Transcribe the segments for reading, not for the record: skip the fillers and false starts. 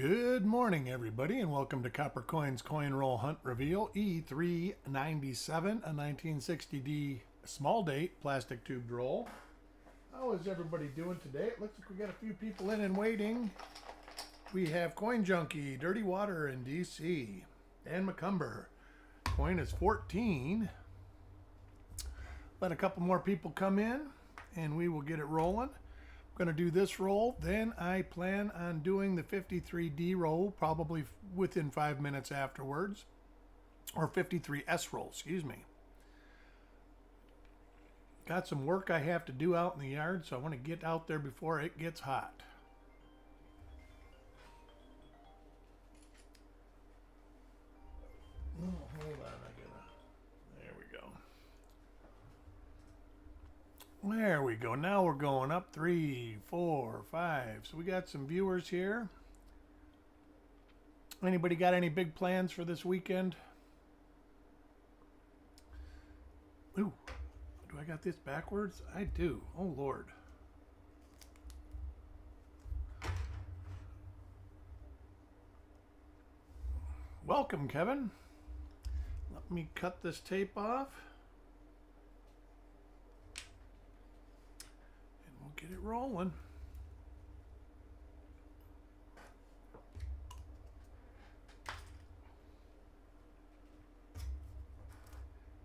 Good morning, everybody, and welcome to Copper Coins Coin Roll Hunt Reveal E397, a 1960D small date plastic tubed roll. How is everybody doing today? It looks like we got a few people in and waiting. We have Coin Junkie, Dirty Water in DC, Dan McCumber. Coin is 14. Let a couple more people come in, and we will get it rolling. I'm going to do this roll, then I plan on doing the 53D roll probably within 5 minutes afterwards, or 53S roll, excuse me. Got some work I have to do out in the yard, so I want to get out there before it gets hot. Oh, hold on, there we go. There we go. Now we're going up 3, 4, 5. So we got some viewers here. Anybody got any big plans for this weekend? Ooh, do I got this backwards? I do. Oh, Lord. Welcome, Kevin. Let me cut this tape off. Get it rolling.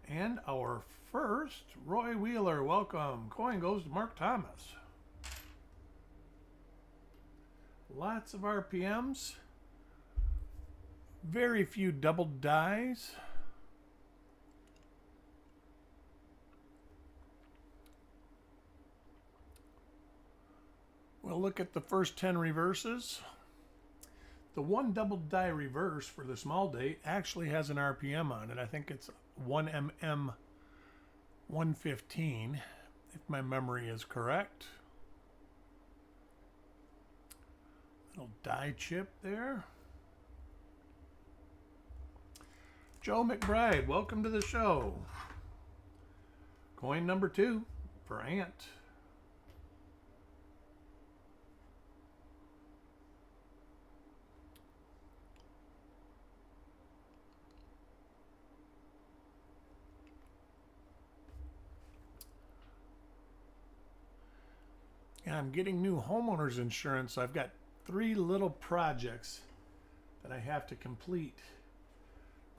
And our first, Roy Wheeler, welcome. Coin goes to Mark Thomas. Lots of RPMs. Very few double dies. We'll look at the first 10 reverses. The one double die reverse for the small date actually has an RPM on it. I think it's 1mm 115, if my memory is correct. Little die chip there. Joe McBride, welcome to the show. Coin number 2 for Ant. I'm getting new homeowners insurance. I've got 3 little projects that I have to complete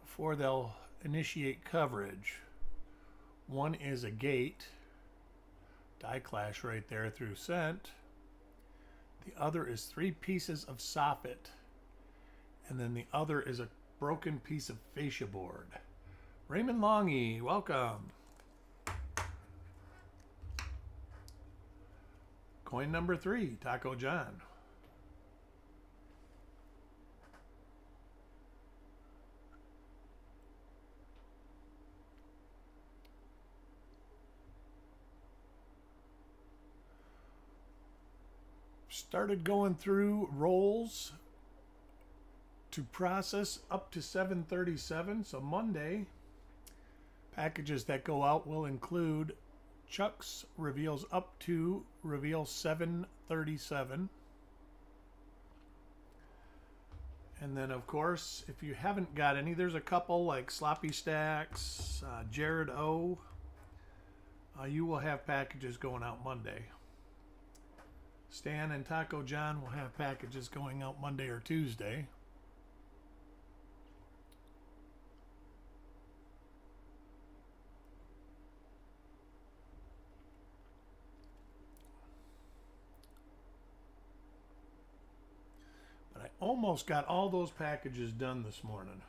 before they'll initiate coverage. One is a gate, die clash right there through scent. The other is 3 pieces of soffit. And then the other is a broken piece of fascia board. Raymond Longy, welcome. Coin number 3, Taco John. Started going through rolls to process up to 737. So Monday, packages that go out will include Chuck's reveals up to reveal 737. And then, of course, if you haven't got any, there's a couple like Sloppy Stacks, Jared O. You will have packages going out Monday. Stan and Taco John will have packages going out Monday or Tuesday. Almost got all those packages done this morning.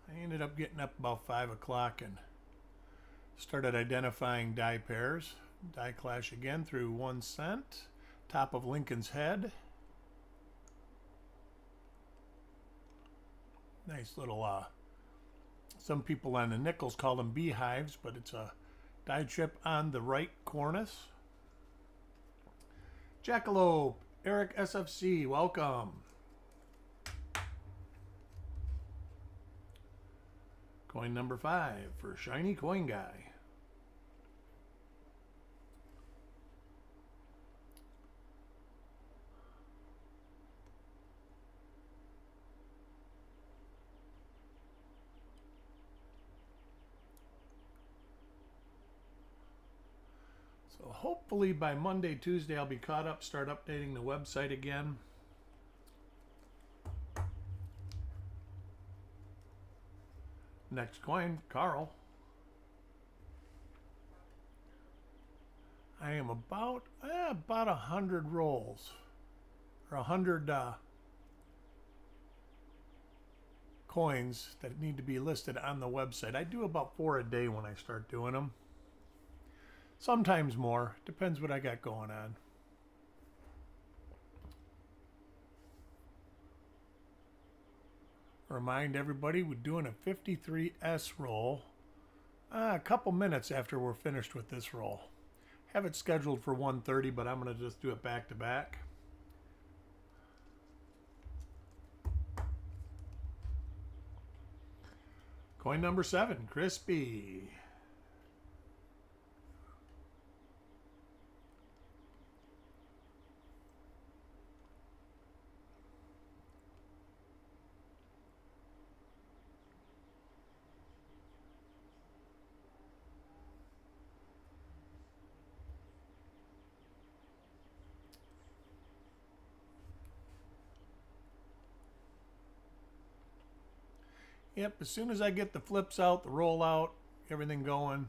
I ended up getting up about 5 o'clock and started identifying die pairs. Die clash again through 1 cent. Top of Lincoln's head. Nice little, some people on the nickels call them beehives, but it's a die chip on the right cornice. Jackalope, Eric SFC, welcome. Coin number 5 for Shiny Coin Guy. So hopefully by Monday, Tuesday, I'll be caught up, start updating the website again. Next coin, Carl. I am about 100 rolls, or 100 coins that need to be listed on the website. I do about 4 a day when I start doing them. Sometimes more, depends what I got going on. Remind everybody we're doing a 53S roll a couple minutes after we're finished with this roll. Have it scheduled for 1:30, but I'm going to just do it back to back. Coin number 7, Crispy. Yep, as soon as I get the flips out, the roll out, everything going,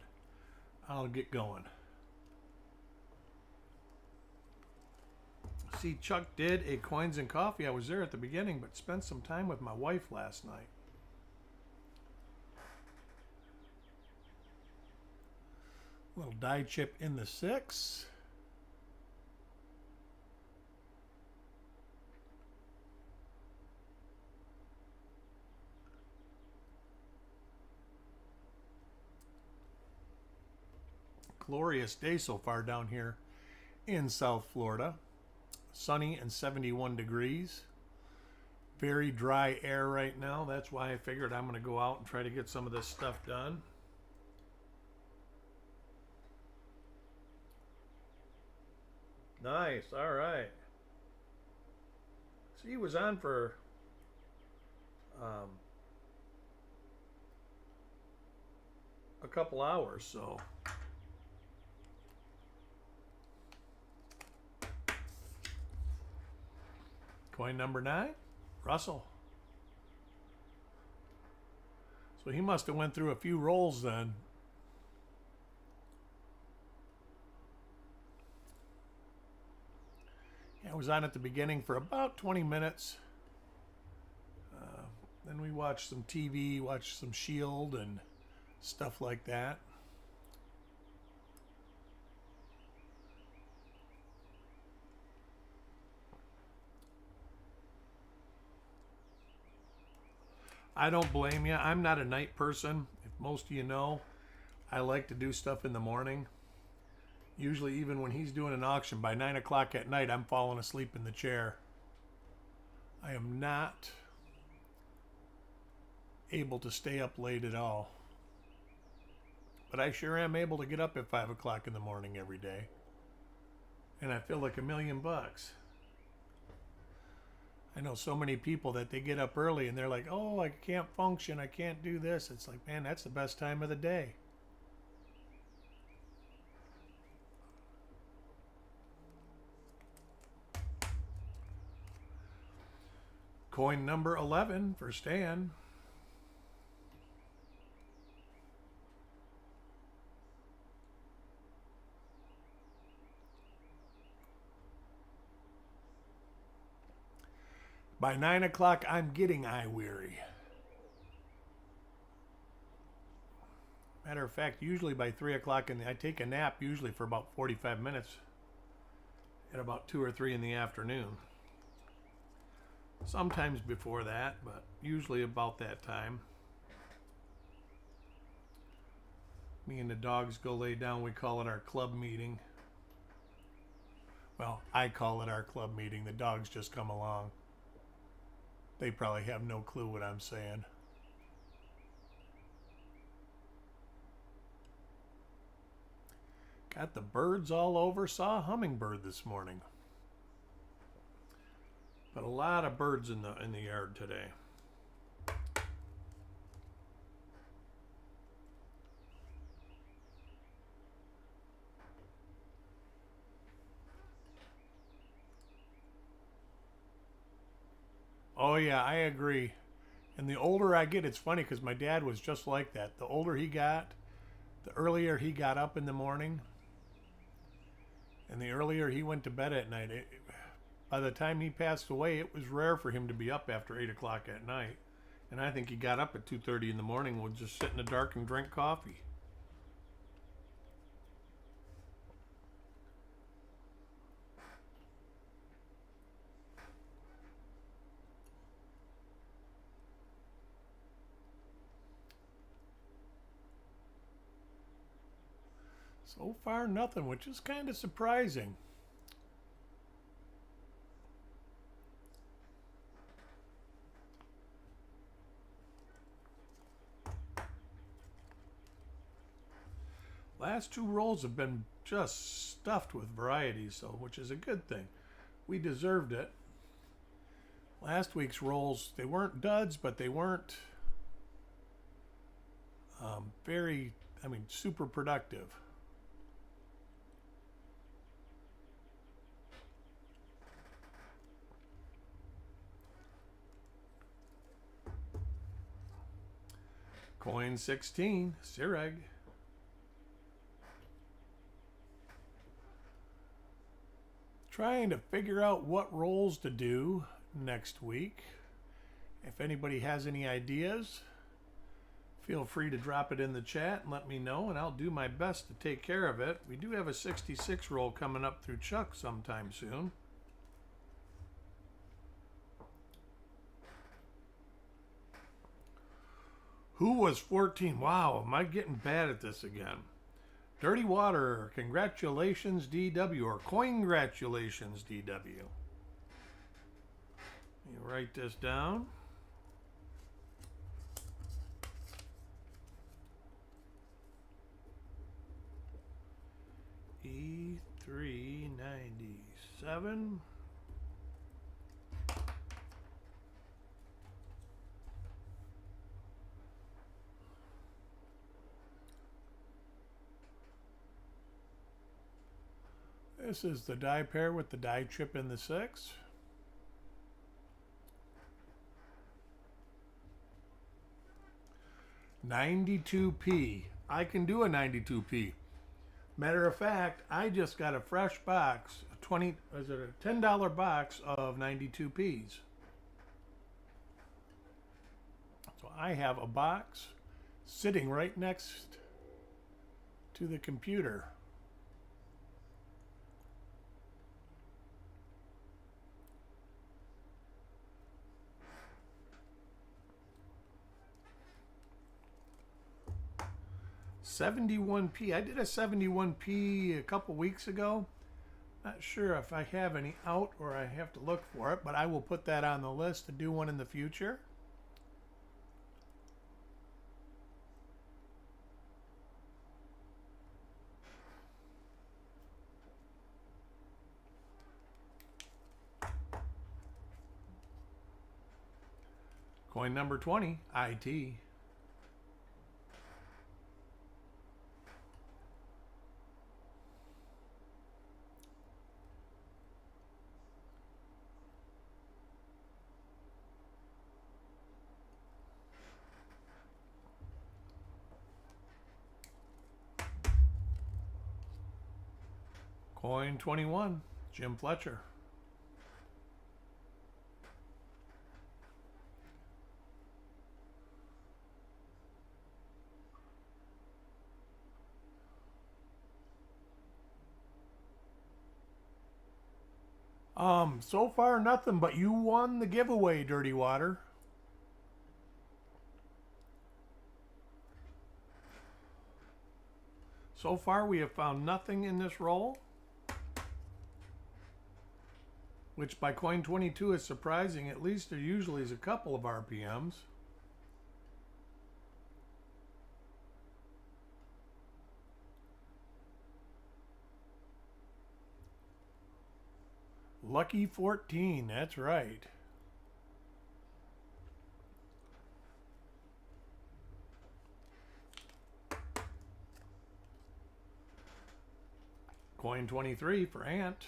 I'll get going. See, Chuck did a coins and coffee. I was there at the beginning, but spent some time with my wife last night. Little die chip in the 6. Glorious day so far down here in South Florida. Sunny and 71 degrees. Very dry air right now. That's why I figured I'm going to go out and try to get some of this stuff done. Nice. All right. So he was on for a couple hours, so. Coin number 9, Russell. So he must have went through a few rolls then. Yeah, I was on at the beginning for about 20 minutes. Then we watched some TV, watched some Shield and stuff like that. I don't blame you. I'm not a night person. If most of you know, I like to do stuff in the morning. Usually even when he's doing an auction, by 9 o'clock at night, I'm falling asleep in the chair. I am not able to stay up late at all. But I sure am able to get up at 5 o'clock in the morning every day. And I feel like $1,000,000. I know so many people that they get up early and they're like, oh, I can't function, I can't do this. It's like, man, that's the best time of the day. Coin number 11 for Stan. By 9 o'clock, I'm getting eye weary. Matter of fact, usually by 3 o'clock, I take a nap usually for about 45 minutes at about 2 or 3 in the afternoon. Sometimes before that, but usually about that time. Me and the dogs go lay down. We call it our club meeting. Well, I call it our club meeting. The dogs just come along. They probably have no clue what I'm saying. Got the birds all over. Saw a hummingbird this morning. But a lot of birds in the yard today. Oh yeah, I agree. And the older I get, it's funny because my dad was just like that. The older he got, the earlier he got up in the morning, and the earlier he went to bed at night. By the time he passed away, it was rare for him to be up after 8 o'clock at night. And I think he got up at 2:30 in the morning and would just sit in the dark and drink coffee. So far, nothing, which is kind of surprising. Last two rolls have been just stuffed with varieties, so which is a good thing. We deserved it. Last week's rolls, they weren't duds, but they weren't super productive. Coin 16, Sireg. Trying to figure out what rolls to do next week. If anybody has any ideas, feel free to drop it in the chat and let me know, and I'll do my best to take care of it. We do have a 66 roll coming up through Chuck sometime soon. Who was 14? Wow, am I getting bad at this again? Dirty Water, congratulations DW, or congratulations DW. Let me write this down. E397. This is the die pair with the die chip in the 6. $92p. I can do a 92p. Matter of fact, I just got a fresh box, a $10 box of 92p's. So I have a box sitting right next to the computer. $71p. I did a $71p a couple weeks ago. Not sure if I have any out or I have to look for it, but I will put that on the list to do one in the future. Coin number 20, IT. Coin 21, Jim Fletcher. So far nothing, but you won the giveaway, Dirty Water. So far we have found nothing in this roll, which by coin 22 is surprising. At least there usually is a couple of RPMs. Lucky 14, that's right. Coin 23 for Ant.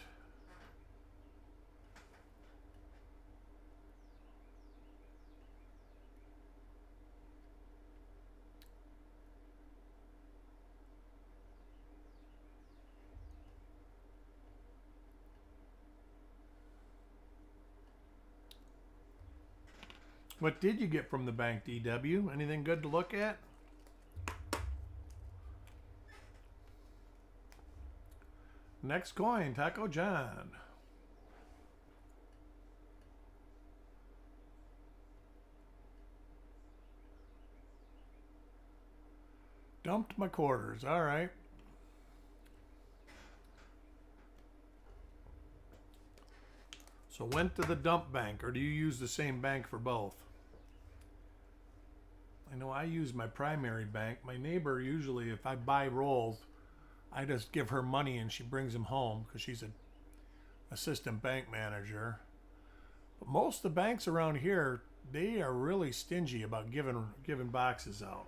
What did you get from the bank, DW? Anything good to look at? Next coin, Taco John. Dumped my quarters. All right. So went to the dump bank, or do you use the same bank for both? I know I use my primary bank. My neighbor usually, if I buy rolls, I just give her money and she brings them home because she's an assistant bank manager. But most of the banks around here, they are really stingy about giving boxes out.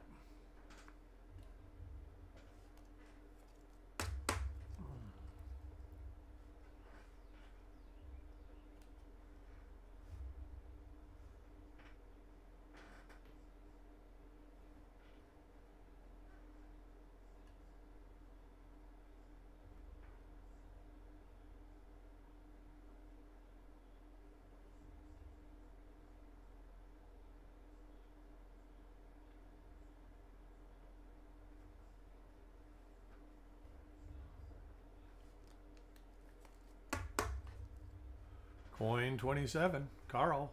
Coin 27, Carl.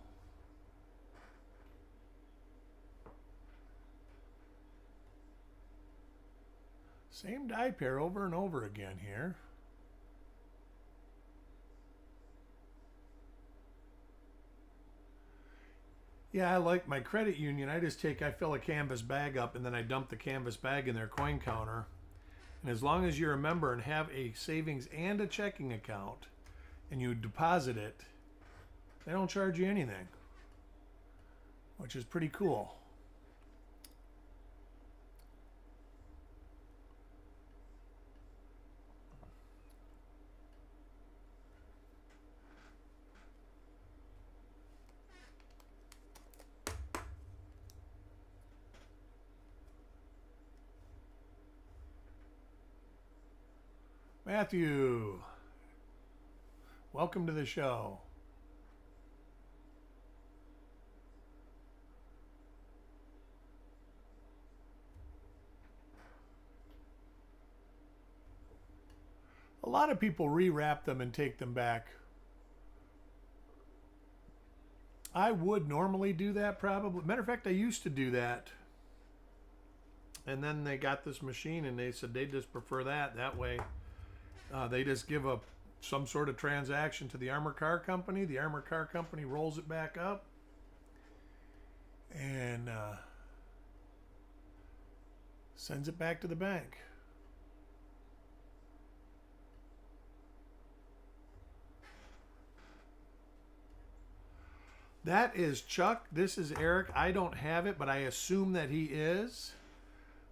Same die pair over and over again here. Yeah, I like my credit union. I fill a canvas bag up and then I dump the canvas bag in their coin counter. And as long as you're a member and have a savings and a checking account and you deposit it, they don't charge you anything, which is pretty cool. Matthew, welcome to the show. A lot of people rewrap them and take them back. I would normally do that probably. Matter of fact, I used to do that. And then they got this machine and they said they just prefer that. That way, they just give some sort of transaction to the armor car company. The armor car company rolls it back up. And sends it back to the bank. That is Chuck. This is Eric. I don't have it, but I assume that he is.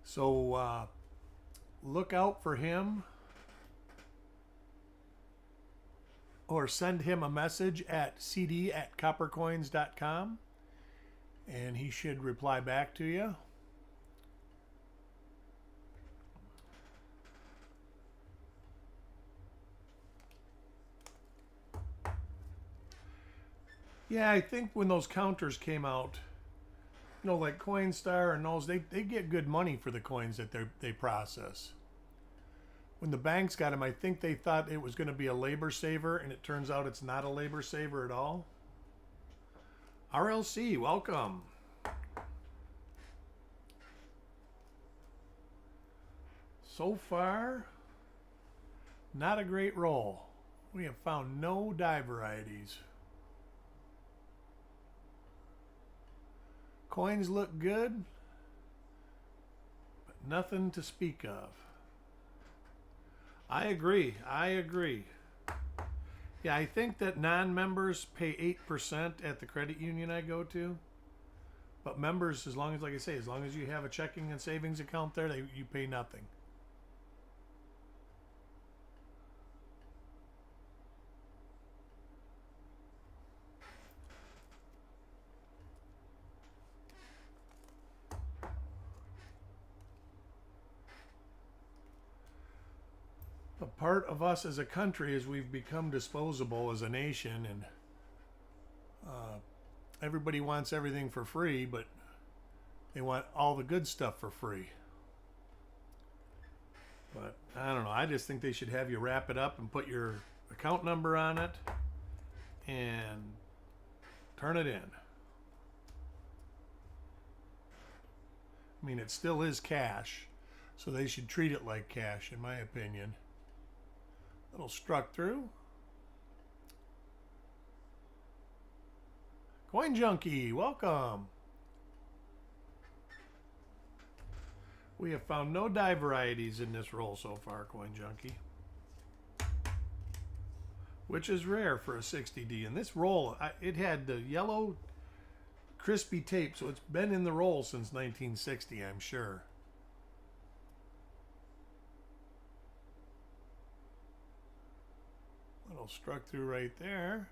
So look out for him. Or send him a message at cd@coppercoins.com. And he should reply back to you. Yeah, I think when those counters came out, like Coinstar and those, they get good money for the coins that they process. When the banks got them, I think they thought it was going to be a labor saver, and it turns out it's not a labor saver at all. RLC, welcome. So far, not a great roll. We have found no die varieties. Coins look good, but nothing to speak of. I agree. Yeah, I think that non-members pay 8% at the credit union I go to. But members, as long as, like I say, as long as you have a checking and savings account there, you pay nothing. A part of us as a country is we've become disposable as a nation, and everybody wants everything for free, but they want all the good stuff for free. But I don't know. I just think they should have you wrap it up and put your account number on it and turn it in. I mean, it still is cash, so they should treat it like cash, in my opinion. Little struck through. Coin Junkie, welcome. We have found no die varieties in this roll so far, Coin Junkie, which is rare for a 60D. And this roll, it had the yellow crispy tape, so it's been in the roll since 1960, I'm sure. Little struck through right there.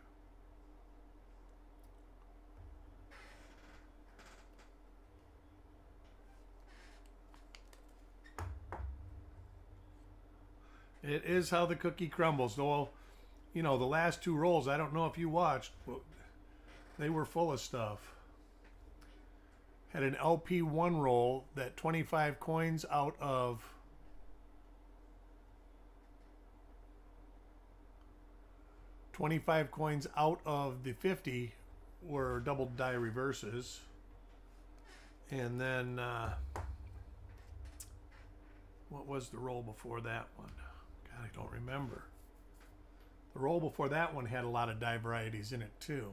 It is how the cookie crumbles. Though, you know, the last two rolls, I don't know if you watched, but they were full of stuff. Had an LP1 roll that 25 coins out of 25 coins out of the 50 were double die reverses. And then what was the roll before that one? God, I don't remember. The roll before that one had a lot of die varieties in it too.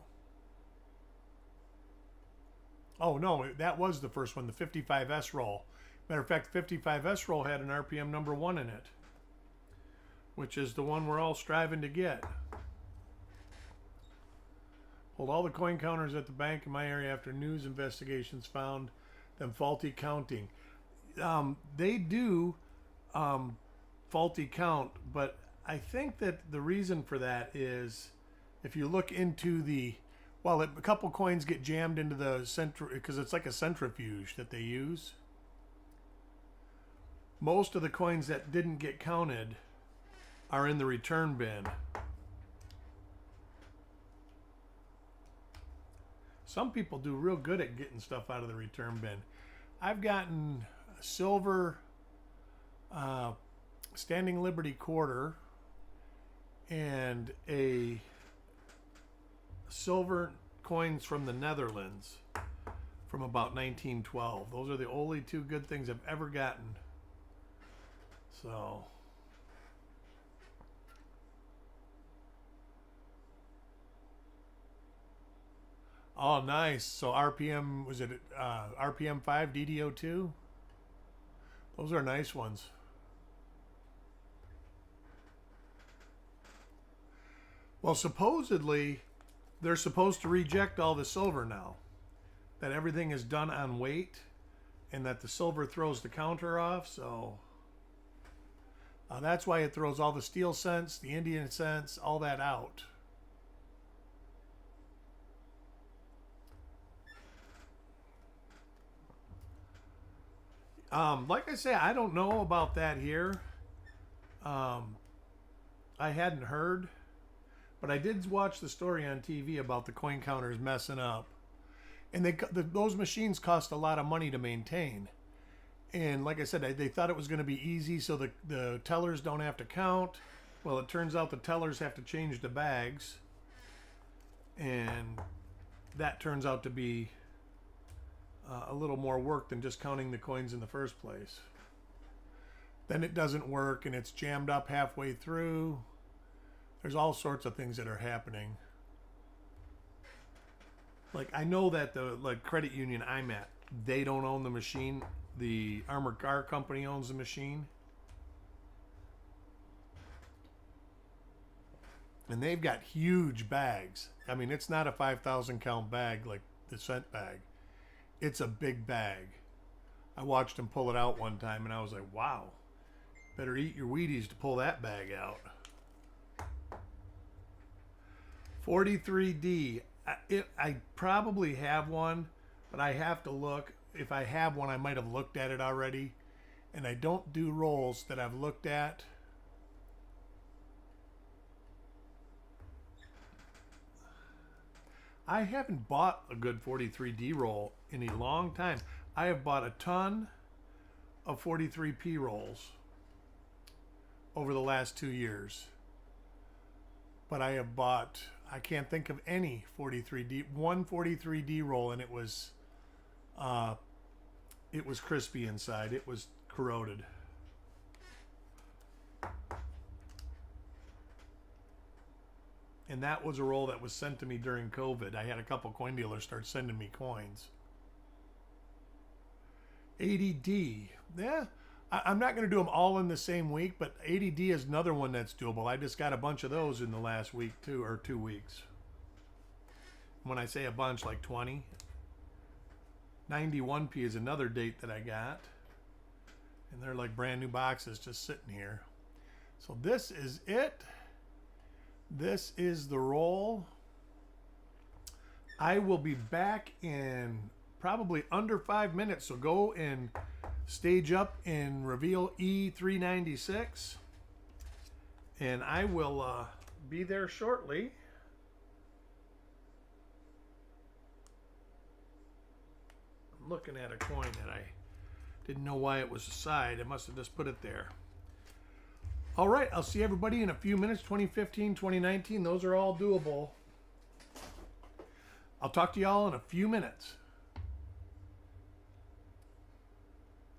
Oh no, that was the first one, the 55S roll. Matter of fact, the 55S roll had an RPM number 1 in it, which is the one we're all striving to get. Pulled all the coin counters at the bank in my area after news investigations found them faulty counting. They do faulty count, but I think that the reason for that is if you look into the, well, a couple coins get jammed into the because it's like a centrifuge that they use. Most of the coins that didn't get counted are in the return bin. Some people do real good at getting stuff out of the return bin. I've gotten a silver Standing Liberty quarter and a silver coins from the Netherlands from about 1912. Those are the only two good things I've ever gotten. So oh, nice. So RPM, was it RPM 5 DDO2? Those are nice ones. Well, supposedly they're supposed to reject all the silver now. That everything is done on weight and that the silver throws the counter off. So that's why it throws all the steel cents, the Indian cents, all that out. Like I say, I don't know about that here. I hadn't heard, but I did watch the story on TV about the coin counters messing up, and those machines cost a lot of money to maintain. And like I said, they thought it was going to be easy, so the tellers don't have to count. Well, it turns out the tellers have to change the bags, and that turns out to be a little more work than just counting the coins in the first place. Then it doesn't work and it's jammed up halfway through. There's all sorts of things that are happening. Like I know that the credit union I'm at, they don't own the machine. The Armored Car Company owns the machine. And they've got huge bags. I mean, it's not a 5,000 count bag like the cent bag. It's a big bag. I watched him pull it out one time and I was like, wow, better eat your Wheaties to pull that bag out. 43D. I probably have one, but I have to look. If I have one, I might have looked at it already. And I don't do rolls that I've looked at. I haven't bought a good 43D roll in a long time. I have bought a ton of 43P rolls over the last 2 years. But I have bought, I can't think of any one 43D roll, and it was crispy inside. It was corroded. And that was a roll that was sent to me during COVID. I had a couple coin dealers start sending me coins. 80D. Yeah, I'm not going to do them all in the same week, but 80D is another one that's doable. I just got a bunch of those in the last week, 2 weeks. When I say a bunch, like 20. 91P is another date that I got. And they're like brand new boxes just sitting here. So this is it. This is the roll. I will be back in probably under 5 minutes. So go and stage up and reveal E396. And I will be there shortly. I'm looking at a coin that I didn't know why it was a side. I must have just put it there. All right, I'll see everybody in a few minutes. 2015, 2019, those are all doable. I'll talk to y'all in a few minutes.